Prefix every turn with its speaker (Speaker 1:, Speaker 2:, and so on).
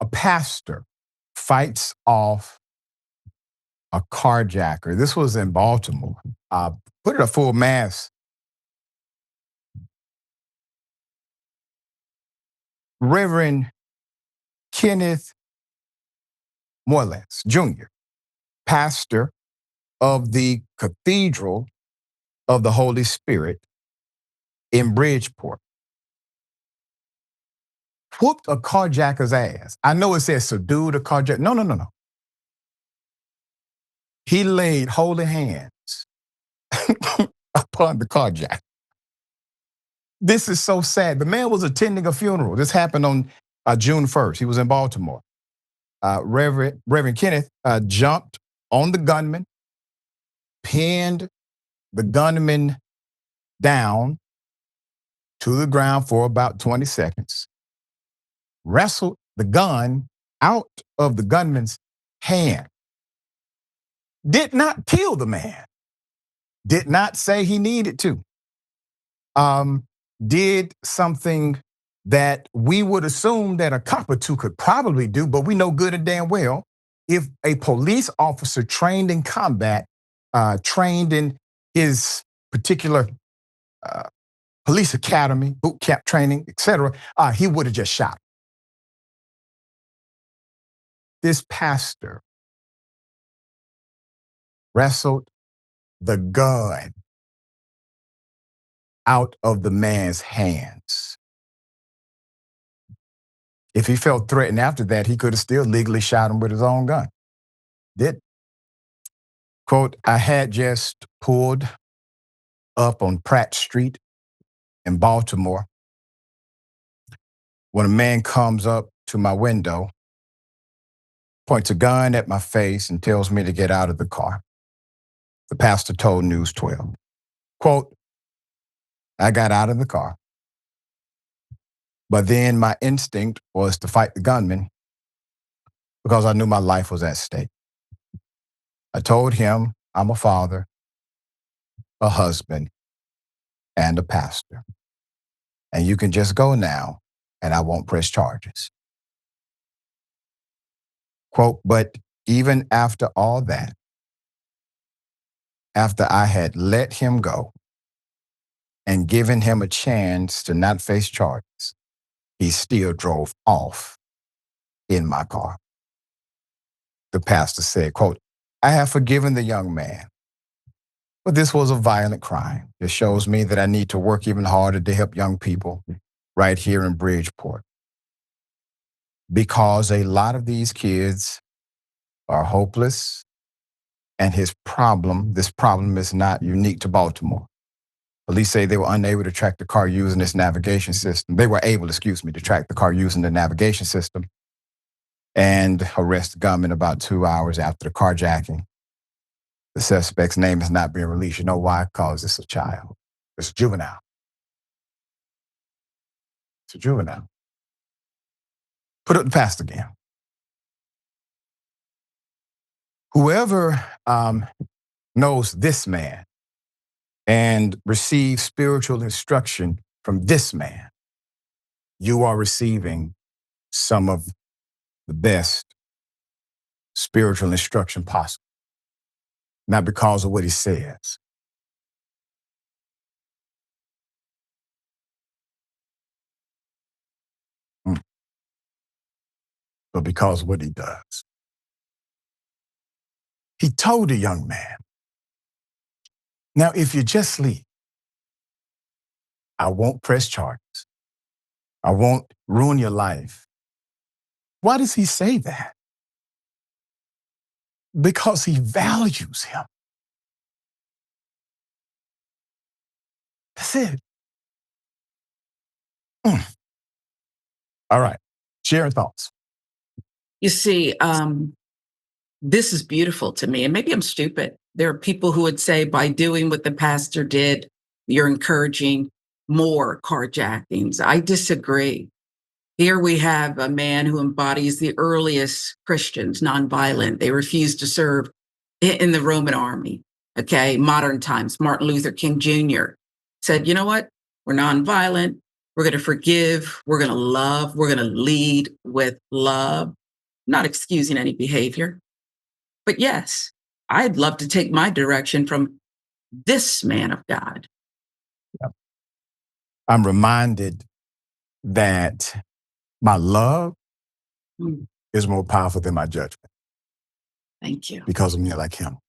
Speaker 1: A pastor fights off a carjacker. This was in Baltimore. Put it a full mass. Reverend Kenneth Moales Jr., pastor of the Cathedral of the Holy Spirit in Bridgeport, whooped a carjacker's ass. I know it says subdued a carjacker. No. He laid holy hands upon the carjacker. This is so sad. The man was attending a funeral. This happened on June 1st. He was in Baltimore. Reverend Kenneth jumped on the gunman, pinned the gunman down to the ground for about 20 seconds, wrestled the gun out of the gunman's hand, did not kill the man, did not say he needed to, did something that we would assume that a cop or two could probably do, but we know good and damn well if a police officer trained in combat, trained in his particular police academy, boot camp training, etc., he would have just shot him. This pastor wrestled the gun out of the man's hands. If he felt threatened after that, he could have still legally shot him with his own gun. Did. Quote, I had just pulled up on Pratt Street in Baltimore when a man comes up to my window, points a gun at my face and tells me to get out of the car. The pastor told News 12. Quote, I got out of the car, but then my instinct was to fight the gunman because I knew my life was at stake. I told him I'm a father, a husband, and a pastor. And you can just go now and I won't press charges. Quote, but even after all that, after I had let him go and given him a chance to not face charges, he still drove off in my car. The pastor said, quote, I have forgiven the young man, but this was a violent crime. It shows me that I need to work even harder to help young people right here in Bridgeport, because a lot of these kids are hopeless, and this problem is not unique to Baltimore. Police say they were unable to track the car using this navigation system. They were able, to track the car using the navigation system and arrest the gunman about 2 hours after the carjacking. The suspect's name is not being released. You know why? Because it's a child. It's a juvenile. It's a juvenile. Put up the pastor again. Whoever knows this man and receives spiritual instruction from this man, you are receiving some of the best spiritual instruction possible. Not because of what he says. But because of what he does. He told the young man, now if you just leave, I won't press charges. I won't ruin your life. Why does he say that? Because he values him. That's it. All right. Sharon, thoughts.
Speaker 2: You see, this is beautiful to me, and maybe I'm stupid. There are people who would say by doing what the pastor did, you're encouraging more carjackings. I disagree. Here we have a man who embodies the earliest Christians, nonviolent. They refused to serve in the Roman army. Okay, modern times. Martin Luther King Jr. said, you know what? We're nonviolent. We're going to forgive. We're going to love. We're going to lead with love, not excusing any behavior. But yes, I'd love to take my direction from this man of God.
Speaker 1: I'm reminded that my love
Speaker 2: Mm,
Speaker 1: is more powerful than my judgment
Speaker 2: thank you.
Speaker 1: because of me like him.